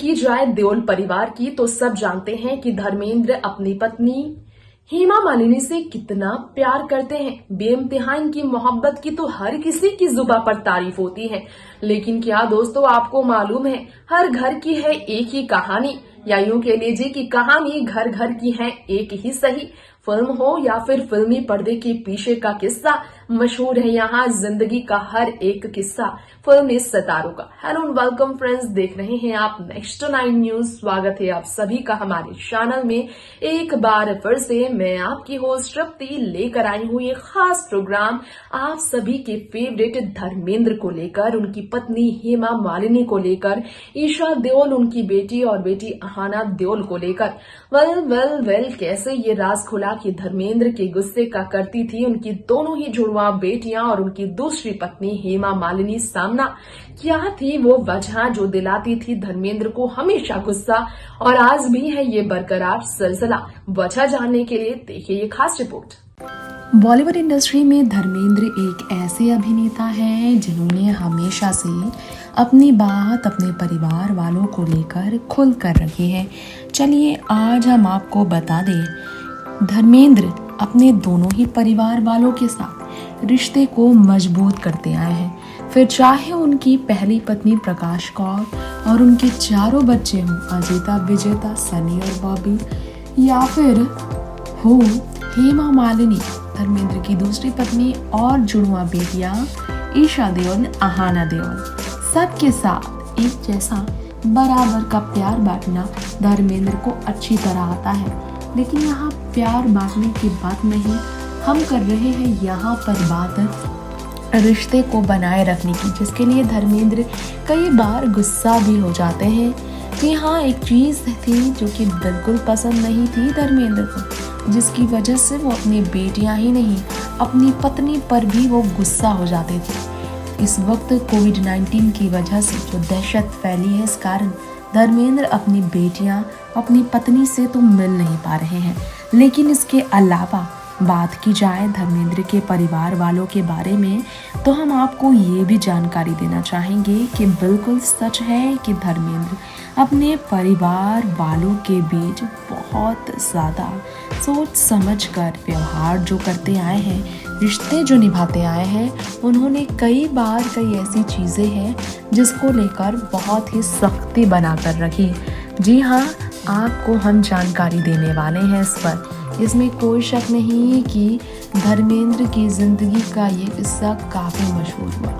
की जाए देओल परिवार की तो सब जानते हैं कि धर्मेंद्र अपनी पत्नी हेमा मालिनी से कितना प्यार करते हैं। बेइंतहा इनकी मोहब्बत की तो हर किसी की जुबान पर तारीफ होती है। लेकिन क्या दोस्तों आपको मालूम है, हर घर की है एक ही कहानी, या यूं कह लीजिए कि कहानी घर घर की है एक ही सही। फिल्म हो या फिर फिल्मी पर्दे के पीछे का किस्सा, मशहूर है यहाँ जिंदगी का हर एक किस्सा फिल्मी सितारों का। हेलो एंड वेलकम फ्रेंड्स, देख रहे हैं आप नेक्स्ट 9 न्यूज। स्वागत है आप सभी का हमारे चैनल में। एक बार फिर से मैं आपकी होस्ट तृप्ति लेकर आई हूँ ये खास प्रोग्राम आप सभी के फेवरेट धर्मेंद्र को लेकर, उनकी पत्नी हेमा मालिनी को लेकर, ईशा देओल उनकी बेटी और बेटी अहाना देओल को लेकर। वेल कैसे ये राज खुला कि धर्मेंद्र के गुस्से का करती थी उनकी दोनों ही जुड़वा बेटियां और उनकी दूसरी पत्नी हेमा मालिनी। सामना क्या थी वो वजह जो दिलाती थी धर्मेंद्र को हमेशा गुस्सा, और आज भी है ये बरकरार सिलसिला। वजह जानने के लिए देखिए ये खास रिपोर्ट। बॉलीवुड इंडस्ट्री में धर्मेंद्र एक ऐसे अभिनेता हैं जिन्होंने हमेशा से अपनी बात अपने परिवार वालों को लेकर खुल कर रखी है। चलिए आज हम आपको बता दें, धर्मेंद्र अपने दोनों ही परिवार वालों के साथ रिश्ते को मजबूत करते आए हैं। फिर चाहे उनकी पहली पत्नी प्रकाश कौर और उनके चारों बच्चे हों, अजिता, विजेता, सनी और बॉबी, या फिर हो हेमा मालिनी, धर्मेंद्र की दूसरी पत्नी, और जुड़वा बेटियां ईशा देओल, अहाना देओल, सबके साथ एक जैसा बराबर का प्यार बांटना धर्मेंद्र को अच्छी तरह आता है। लेकिन यहाँ प्यार बांटने की बात नहीं, हम कर रहे हैं यहाँ पर बात रिश्ते को बनाए रखने की, जिसके लिए धर्मेंद्र कई बार गुस्सा भी हो जाते हैं। जी हाँ, एक चीज़ थी जो कि बिल्कुल पसंद नहीं थी धर्मेंद्र को, जिसकी वजह से वो अपनी बेटियां ही नहीं अपनी पत्नी पर भी वो गुस्सा हो जाते थे। इस वक्त कोविड-19 की वजह से जो दहशत फैली है, इस कारण धर्मेंद्र अपनी बेटियां अपनी पत्नी से तो मिल नहीं पा रहे हैं। लेकिन इसके अलावा बात की जाए धर्मेंद्र के परिवार वालों के बारे में, तो हम आपको ये भी जानकारी देना चाहेंगे कि बिल्कुल सच है कि धर्मेंद्र अपने परिवार वालों के बीच बहुत ज़्यादा सोच समझ कर व्यवहार जो करते आए हैं, रिश्ते जो निभाते आए हैं। उन्होंने कई बार कई ऐसी चीज़ें हैं जिसको लेकर बहुत ही सख्ती बनाकर रखी। जी हाँ, आपको हम जानकारी देने वाले हैं इस पर। इसमें कोई शक नहीं कि धर्मेंद्र की ज़िंदगी का ये किस्सा काफ़ी मशहूर हुआ,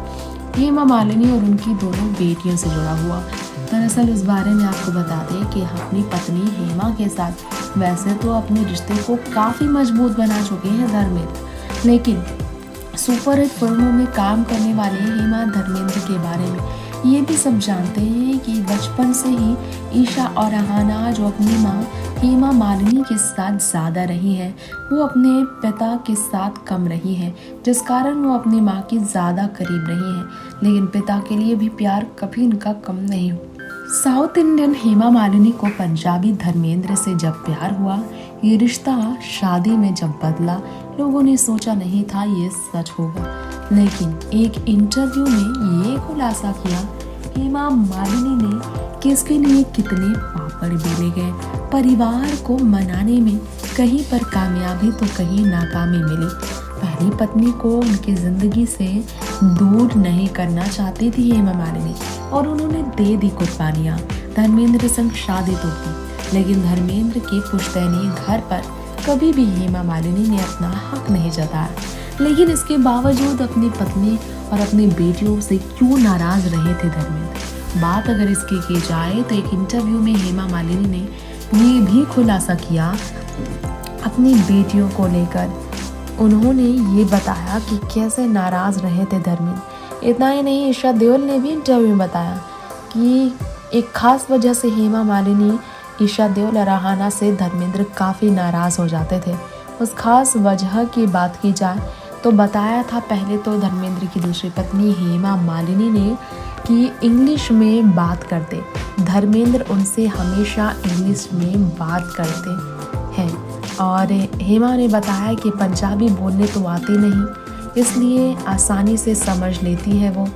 हेमा मालिनी और उनकी दोनों बेटियों से जुड़ा हुआ। दरअसल इस बारे में आपको बता दें कि अपनी पत्नी हेमा के साथ वैसे तो अपने रिश्ते को काफ़ी मजबूत बना चुके हैं धर्मेंद्र, लेकिन सुपरहिट फिल्मों में काम करने वाले हेमा धर्मेंद्र के बारे में ये भी सब जानते हैं कि बचपन से ही ईशा और अहाना जो अपनी माँ हेमा मालिनी के साथ ज़्यादा रही है, वो अपने पिता के साथ कम रही है, जिस कारण वो अपनी माँ की ज़्यादा करीब रही है। लेकिन पिता के लिए भी प्यार कभी इनका कम नहीं हुआ। साउथ इंडियन हेमा मालिनी को पंजाबी धर्मेंद्र से जब प्यार हुआ, ये रिश्ता शादी में जब बदला, लोगों ने सोचा नहीं था ये सच होगा। लेकिन एक इंटरव्यू में ये खुलासा किया हेमा मालिनी ने कि इसके लिए कितने पापड़ बेले गए। परिवार को मनाने में कहीं पर कामयाबी तो कहीं नाकामी मिली। पहली पत्नी को उनकी जिंदगी से दूर नहीं करना चाहती थी हेमा मालिनी, और उन्होंने दे दी कुर्बानियाँ। धर्मेंद्र संग शादी तो की, लेकिन धर्मेंद्र के पुश्तैनी घर पर कभी भी हेमा मालिनी ने अपना हक नहीं जताया। लेकिन इसके बावजूद अपनी पत्नी और अपनी बेटियों से क्यों नाराज रहे थे धर्मेंद्र? बात अगर इसकी की जाए तो एक इंटरव्यू में हेमा मालिनी ने ये भी खुलासा किया अपनी बेटियों को लेकर। उन्होंने ये बताया कि कैसे नाराज रहे थे धर्मेंद्र। इतना ही नहीं, ईशा देओल ने भी इंटरव्यू में बताया कि एक खास वजह से हेमा मालिनी, ईशा देओल और अहाना से धर्मेंद्र काफ़ी नाराज़ हो जाते थे। उस खास वजह की बात की जाए तो बताया था पहले तो धर्मेंद्र की दूसरी पत्नी हेमा मालिनी ने कि इंग्लिश में बात करते, धर्मेंद्र उनसे हमेशा इंग्लिश में बात करते हैं, और हेमा ने बताया कि पंजाबी बोलने तो आती नहीं, इसलिए आसानी से समझ लेती है वो।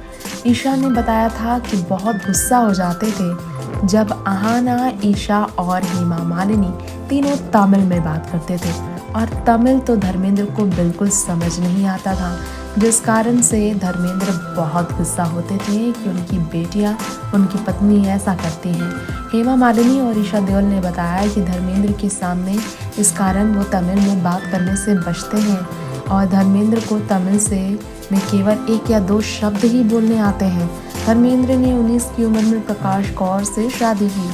ईशा ने बताया था कि बहुत गुस्सा हो जाते थे जब आहाना, ईशा और हेमा मालिनी तीनों तमिल में बात करते थे और तमिल तो धर्मेंद्र को बिल्कुल समझ नहीं आता था, जिस कारण से धर्मेंद्र बहुत गुस्सा होते थे कि उनकी बेटियां, उनकी पत्नी ऐसा करती हैं। हेमा मालिनी और ईशा देओल ने बताया कि धर्मेंद्र के सामने इस कारण वो तमिल में बात करने से बचते हैं और धर्मेंद्र को तमिल में केवल 1 या 2 शब्द ही बोलने आते हैं। धर्मेंद्र ने 19 की उम्र में प्रकाश कौर से शादी की,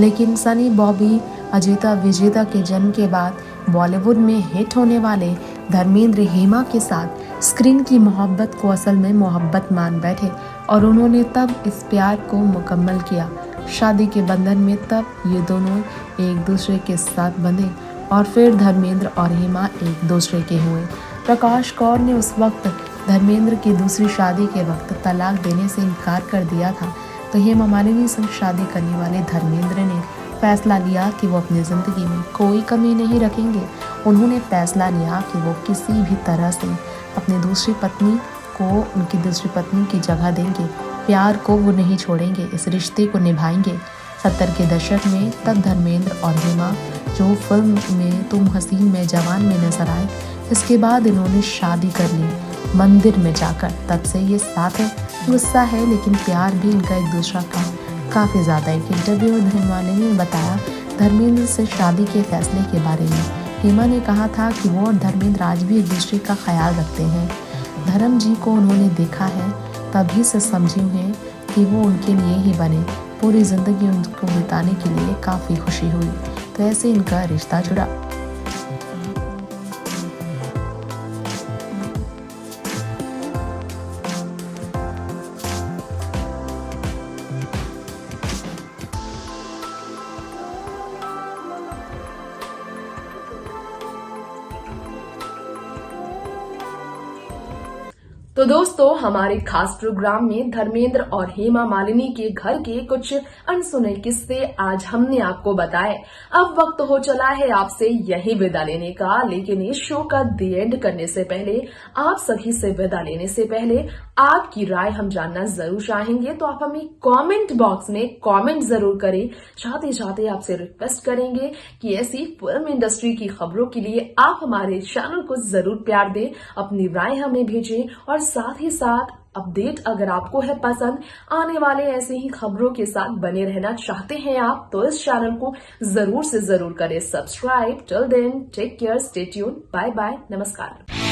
लेकिन सनी, बॉबी, अजिता विजेता के जन्म के बाद बॉलीवुड में हिट होने वाले धर्मेंद्र हेमा के साथ स्क्रीन की मोहब्बत को असल में मोहब्बत मान बैठे और उन्होंने तब इस प्यार को मुकम्मल किया। शादी के बंधन में तब ये दोनों एक दूसरे के साथ बंधे और फिर धर्मेंद्र और हेमा एक दूसरे के हुए। प्रकाश कौर ने उस वक्त धर्मेंद्र की दूसरी शादी के वक्त तलाक देने से इनकार कर दिया था, तो हेमा मालिनी से शादी करने वाले धर्मेंद्र ने फैसला लिया कि वो अपनी ज़िंदगी में कोई कमी नहीं रखेंगे। उन्होंने फैसला लिया कि वो किसी भी तरह से अपनी दूसरी पत्नी को उनकी दूसरी पत्नी की जगह देंगे, प्यार को वो नहीं छोड़ेंगे, इस रिश्ते को निभाएंगे। 70 के दशक में तब धर्मेंद्र और हेमा जो फिल्म में तुम हसीन में जवान में नजर आए, इसके बाद इन्होंने शादी कर ली मंदिर में जाकर। तब से ये साथ है, गुस्सा है, लेकिन प्यार भी इनका एक दूसरा का काफ़ी ज़्यादा। एक इंटरव्यू में हेमा ने बताया धर्मेंद्र से शादी के फैसले के बारे में। हेमा ने कहा था कि वो और धर्मेंद्र आज भी एक दूसरे का ख्याल रखते हैं। धर्म जी को उन्होंने देखा है, तभी से समझी हैं कि वो उनके लिए ही बने। पूरी ज़िंदगी उनको बिताने के लिए काफ़ी खुशी हुई, तो ऐसे इनका रिश्ता जुड़ा। तो दोस्तों, हमारे खास प्रोग्राम में धर्मेंद्र और हेमा मालिनी के घर के कुछ अनसुने किस्से आज हमने आपको बताए। अब वक्त हो चला है आपसे यही विदा लेने का, लेकिन इस शो का दी एंड करने से पहले, आप सभी से विदा लेने से पहले आपकी राय हम जानना जरूर चाहेंगे, तो आप हमें कमेंट बॉक्स में कमेंट जरूर करें। चाहते चाहते आपसे रिक्वेस्ट करेंगे कि ऐसी फिल्म इंडस्ट्री की खबरों के लिए आप हमारे चैनल को जरूर प्यार दें, अपनी राय हमें भेजें और साथ ही साथ अपडेट अगर आपको है पसंद, आने वाले ऐसे ही खबरों के साथ बने रहना चाहते हैं आप, तो इस चैनल को जरूर से जरूर करें subscribe. Till then take care, stay tuned, bye bye, नमस्कार।